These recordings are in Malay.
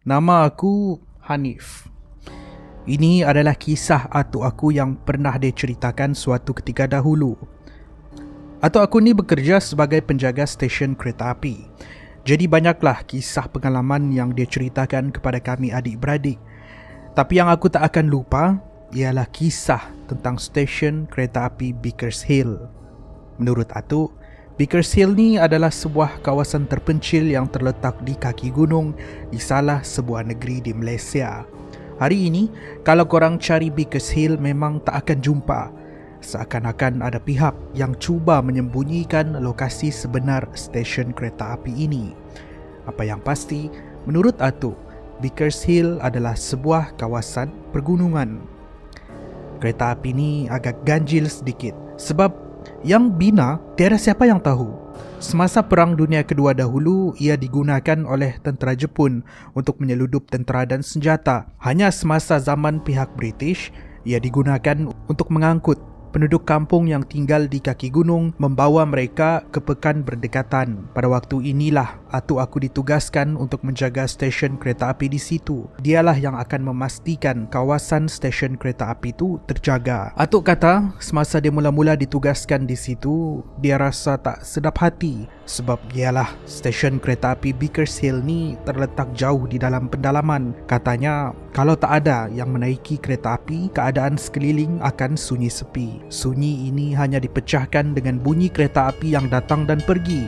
Nama aku Hanif. Ini adalah kisah atuk aku yang pernah dia ceritakan suatu ketika dahulu. Atuk aku ni bekerja sebagai penjaga stesen kereta api. Jadi banyaklah kisah pengalaman yang dia ceritakan kepada kami adik-beradik. Tapi yang aku tak akan lupa ialah kisah tentang stesen kereta api Bakershill. Menurut atuk, Bakershill ni adalah sebuah kawasan terpencil yang terletak di kaki gunung di salah sebuah negeri di Malaysia. Hari ini, kalau korang cari Bakershill memang tak akan jumpa. Seakan-akan ada pihak yang cuba menyembunyikan lokasi sebenar stesen kereta api ini. Apa yang pasti, menurut atuk, Bakershill adalah sebuah kawasan pergunungan. Kereta api ni agak ganjil sedikit sebab yang bina tiada siapa yang tahu. Semasa Perang Dunia Kedua dahulu, ia digunakan oleh tentera Jepun untuk menyeludup tentera dan senjata. Hanya semasa zaman pihak British, ia digunakan untuk mengangkut penduduk kampung yang tinggal di kaki gunung, membawa mereka ke pekan berdekatan. Pada waktu inilah atuk aku ditugaskan untuk menjaga stesen kereta api di situ. Dialah yang akan memastikan kawasan stesen kereta api itu terjaga. Atuk kata semasa dia mula-mula ditugaskan di situ, dia rasa tak sedap hati sebab ialah stesen kereta api Bakershill ni terletak jauh di dalam pendalaman. Katanya kalau tak ada yang menaiki kereta api, keadaan sekeliling akan sunyi sepi. Sunyi ini hanya dipecahkan dengan bunyi kereta api yang datang dan pergi.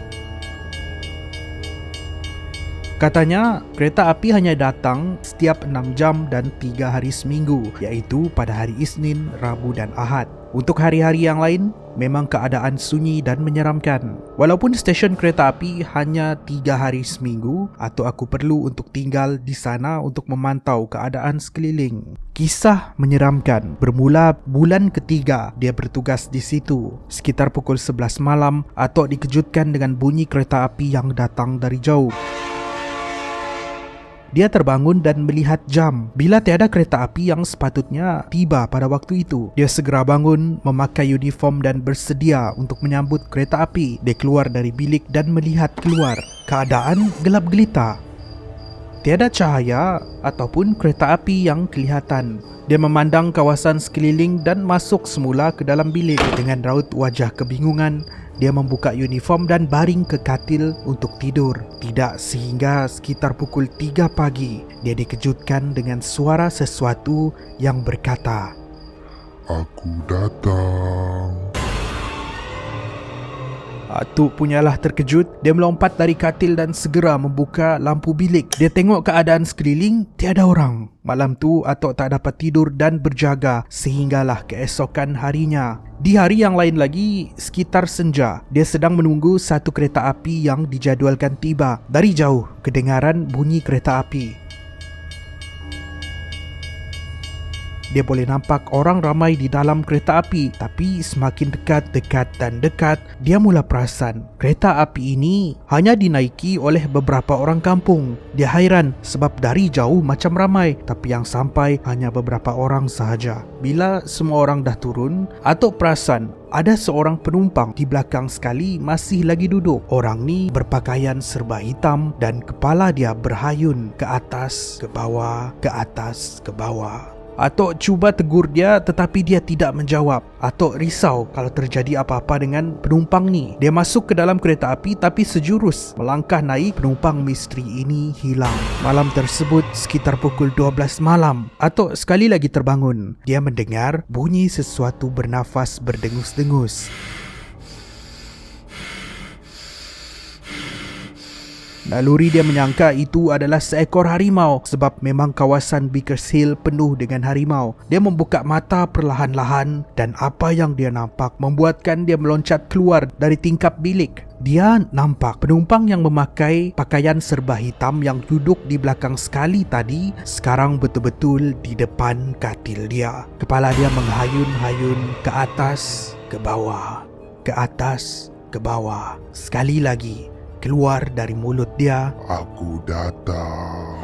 Katanya, kereta api hanya datang setiap 6 jam dan 3 hari seminggu, iaitu pada hari Isnin, Rabu dan Ahad. Untuk hari-hari yang lain, memang keadaan sunyi dan menyeramkan. Walaupun stesen kereta api hanya 3 hari seminggu, atau aku perlu untuk tinggal di sana untuk memantau keadaan sekeliling. Kisah menyeramkan bermula bulan ketiga dia bertugas di situ. Sekitar pukul 11 malam, Atok dikejutkan dengan bunyi kereta api yang datang dari jauh. Dia terbangun dan melihat jam. Bila tiada kereta api yang sepatutnya tiba pada waktu itu, dia segera bangun, memakai uniform dan bersedia untuk menyambut kereta api. Dia keluar dari bilik dan melihat keluar. Keadaan gelap gelita. Tiada cahaya ataupun kereta api yang kelihatan. Dia memandang kawasan sekeliling dan masuk semula ke dalam bilik. Dengan raut wajah kebingungan, dia membuka uniform dan baring ke katil untuk tidur. Tidak sehingga sekitar pukul 3 pagi, dia dikejutkan dengan suara sesuatu yang berkata, "Aku datang." Atuk punyalah terkejut. Dia melompat dari katil dan segera membuka lampu bilik. Dia tengok keadaan sekeliling, tiada orang. Malam tu Atuk tak dapat tidur dan berjaga sehinggalah keesokan harinya. Di hari yang lain lagi, sekitar senja, dia sedang menunggu satu kereta api yang dijadualkan tiba. Dari jauh, kedengaran bunyi kereta api. Dia boleh nampak orang ramai di dalam kereta api. Tapi semakin dekat dan dekat, dia mula perasan kereta api ini hanya dinaiki oleh beberapa orang kampung. Dia hairan sebab dari jauh macam ramai, tapi yang sampai hanya beberapa orang sahaja. Bila semua orang dah turun, Atok perasan ada seorang penumpang di belakang sekali masih lagi duduk. Orang ni berpakaian serba hitam dan kepala dia berhayun ke atas, ke bawah, ke atas, ke bawah. Atok cuba tegur dia tetapi dia tidak menjawab. Atok risau kalau terjadi apa-apa dengan penumpang ni. Dia masuk ke dalam kereta api tapi sejurus melangkah naik, penumpang misteri ini hilang. Malam tersebut sekitar pukul 12 malam, Atok sekali lagi terbangun. Dia mendengar bunyi sesuatu bernafas berdengus-dengus. Naluri dia menyangka itu adalah seekor harimau sebab memang kawasan Bakershill penuh dengan harimau. Dia membuka mata perlahan-lahan dan apa yang dia nampak membuatkan dia meloncat keluar dari tingkap bilik. Dia nampak penumpang yang memakai pakaian serba hitam yang duduk di belakang sekali tadi sekarang betul-betul di depan katil dia. Kepala dia menghayun-hayun ke atas, ke bawah, ke atas, ke bawah. Sekali lagi keluar dari mulut dia, "Aku datang."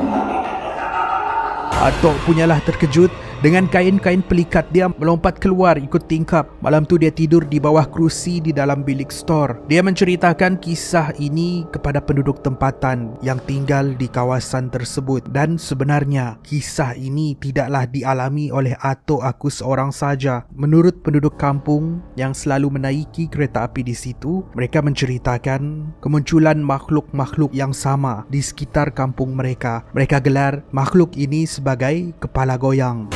Atok punyalah terkejut Dengan kain-kain pelikat dia melompat keluar ikut tingkap. Malam tu dia tidur di bawah kerusi di dalam bilik store. Dia menceritakan kisah ini kepada penduduk tempatan yang tinggal di kawasan tersebut. Dan sebenarnya kisah ini tidaklah dialami oleh atuk aku seorang saja. Menurut penduduk kampung yang selalu menaiki kereta api di situ, mereka menceritakan kemunculan makhluk-makhluk yang sama di sekitar kampung mereka. Mereka gelar makhluk ini sebagai kepala goyang.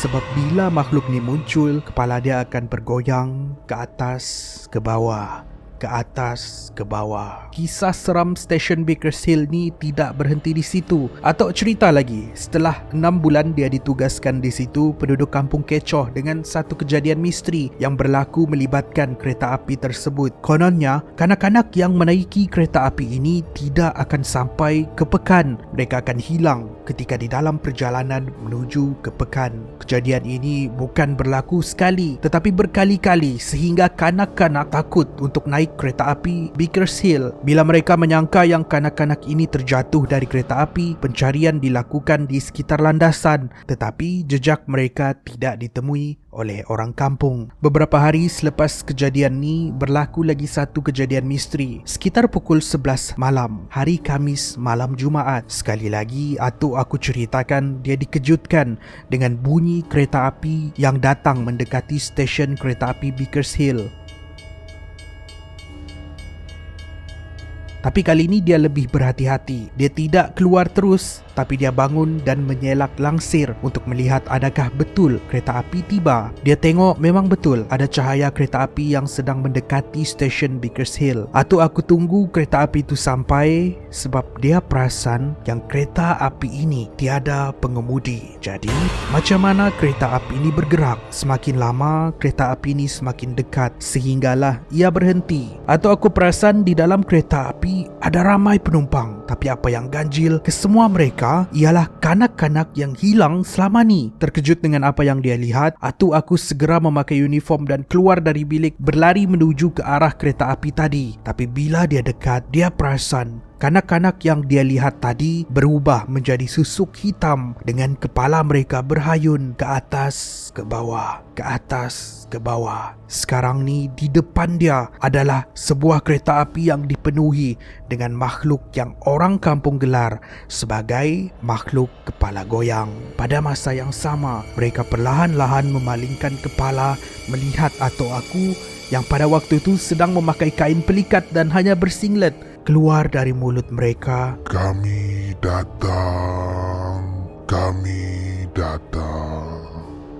Sebab bila makhluk ni muncul, kepala dia akan bergoyang ke atas, ke bawah, ke atas, ke bawah. Kisah seram stesen Bakersfield ni tidak berhenti di situ. Atok cerita lagi, setelah 6 bulan dia ditugaskan di situ, penduduk kampung kecoh dengan satu kejadian misteri yang berlaku melibatkan kereta api tersebut. Kononnya, kanak-kanak yang menaiki kereta api ini tidak akan sampai ke pekan. Mereka akan hilang ketika di dalam perjalanan menuju ke pekan. Kejadian ini bukan berlaku sekali, tetapi berkali-kali sehingga kanak-kanak takut untuk naik kereta api Bakersfield. Bila mereka menyangka yang kanak-kanak ini terjatuh dari kereta api, pencarian dilakukan di sekitar landasan, tetapi jejak mereka tidak ditemui oleh orang kampung. Beberapa hari selepas kejadian ni, berlaku lagi satu kejadian misteri. Sekitar pukul 11 malam, hari Khamis malam Jumaat. Sekali lagi, atuk aku ceritakan dia dikejutkan dengan bunyi kereta api yang datang mendekati stesen kereta api Bakersfield. Tapi kali ini dia lebih berhati-hati. Dia tidak keluar terus, tapi dia bangun dan menyelak langsir untuk melihat adakah betul kereta api tiba. Dia tengok memang betul ada cahaya kereta api yang sedang mendekati stesen Bakersfield. Atuk aku tunggu kereta api itu sampai sebab dia perasan yang kereta api ini tiada pengemudi. Jadi, macam mana kereta api ini bergerak? Semakin lama kereta api ini semakin dekat sehinggalah ia berhenti. Atuk aku perasan di dalam kereta api ada ramai penumpang, tapi apa yang ganjil, kesemua mereka ialah kanak-kanak yang hilang selama ni. Terkejut dengan apa yang dia lihat, atuk aku segera memakai uniform dan keluar dari bilik berlari menuju ke arah kereta api tadi. Tapi bila dia dekat, dia perasan kanak-kanak yang dia lihat tadi berubah menjadi susuk hitam dengan kepala mereka berhayun ke atas, ke bawah, ke atas, ke bawah. Sekarang ni di depan dia adalah sebuah kereta api yang dipenuhi dengan makhluk yang orang kampung gelar sebagai makhluk kepala goyang. Pada masa yang sama, mereka perlahan-lahan memalingkan kepala melihat atuk aku yang pada waktu itu sedang memakai kain pelikat dan hanya bersinglet. Keluar dari mulut mereka, Kami datang. Kami datang.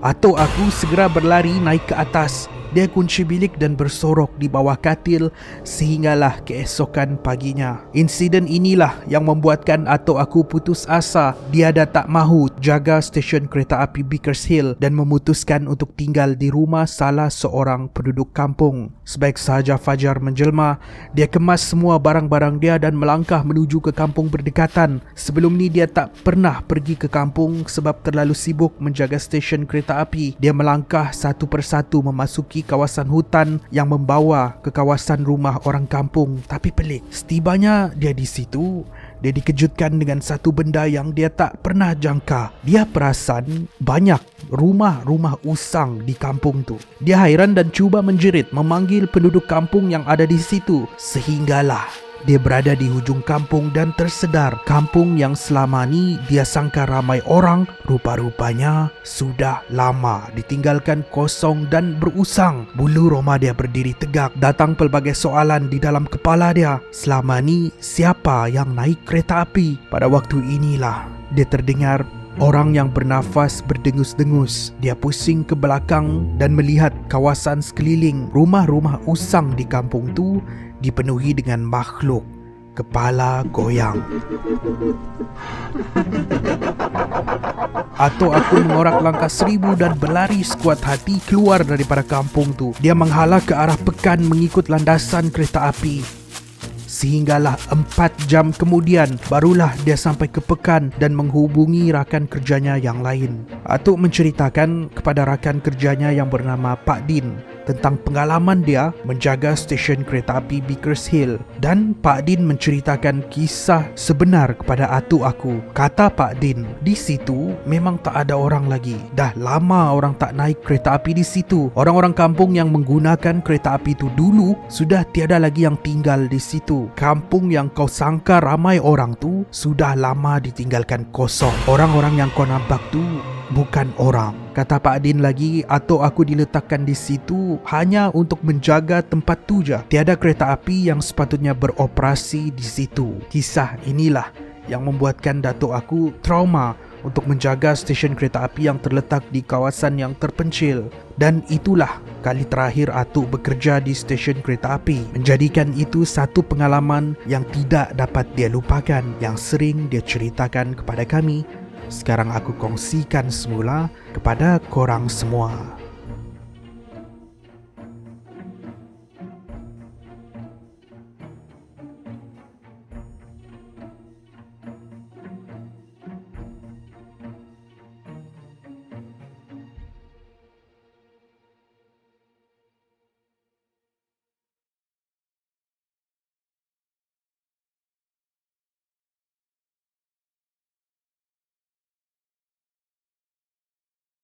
atuk aku segera berlari naik ke atas. Dia kunci bilik dan bersorok di bawah katil sehinggalah keesokan paginya. Insiden inilah yang membuatkan atuk aku putus asa. Dia dah tak mahu jaga stesen kereta api Bakersfield dan memutuskan untuk tinggal di rumah salah seorang penduduk kampung. Sebaik sahaja fajar menjelma, dia kemas semua barang-barang dia dan melangkah menuju ke kampung berdekatan. Sebelum ni dia tak pernah pergi ke kampung sebab terlalu sibuk menjaga stesen kereta api. Dia melangkah satu persatu memasuki kawasan hutan yang membawa ke kawasan rumah orang kampung. Tapi pelik, setibanya dia di situ, dia dikejutkan dengan satu benda yang dia tak pernah jangka. Dia perasan banyak rumah-rumah usang di kampung tu. Dia hairan dan cuba menjerit memanggil penduduk kampung yang ada di situ. Sehinggalah dia berada di hujung kampung dan tersedar kampung yang selama ni dia sangka ramai orang, rupa-rupanya sudah lama ditinggalkan kosong dan berusang. Bulu roma dia berdiri tegak. Datang pelbagai soalan di dalam kepala dia. Selama ni siapa yang naik kereta api? Pada waktu inilah dia terdengar orang yang bernafas berdengus-dengus. Dia pusing ke belakang dan melihat kawasan sekeliling. Rumah-rumah usang di kampung tu dipenuhi dengan makhluk kepala goyang. Atuk aku mengorak langkah 1000 dan berlari sekuat hati keluar daripada kampung tu. Dia menghala ke arah pekan mengikut landasan kereta api. Sehinggalah 4 jam kemudian barulah dia sampai ke pekan dan menghubungi rakan kerjanya yang lain. Atuk menceritakan kepada rakan kerjanya yang bernama Pak Din tentang pengalaman dia menjaga stesen kereta api Bakershill, dan Pak Din menceritakan kisah sebenar kepada atuk aku. Kata Pak Din, di situ memang tak ada orang lagi. Dah lama orang tak naik kereta api di situ. Orang-orang kampung yang menggunakan kereta api itu dulu sudah tiada lagi yang tinggal di situ. Kampung yang kau sangka ramai orang tu sudah lama ditinggalkan kosong. Orang-orang yang kau nampak tu bukan orang. Kata Pak Din lagi, atuk aku diletakkan di situ hanya untuk menjaga tempat tu je. Tiada kereta api yang sepatutnya beroperasi di situ. Kisah inilah yang membuatkan datuk aku trauma untuk menjaga stesen kereta api yang terletak di kawasan yang terpencil. Dan itulah kali terakhir atuk bekerja di stesen kereta api. Menjadikan itu satu pengalaman yang tidak dapat dia lupakan, yang sering dia ceritakan kepada kami. Sekarang aku kongsikan semula kepada korang semua.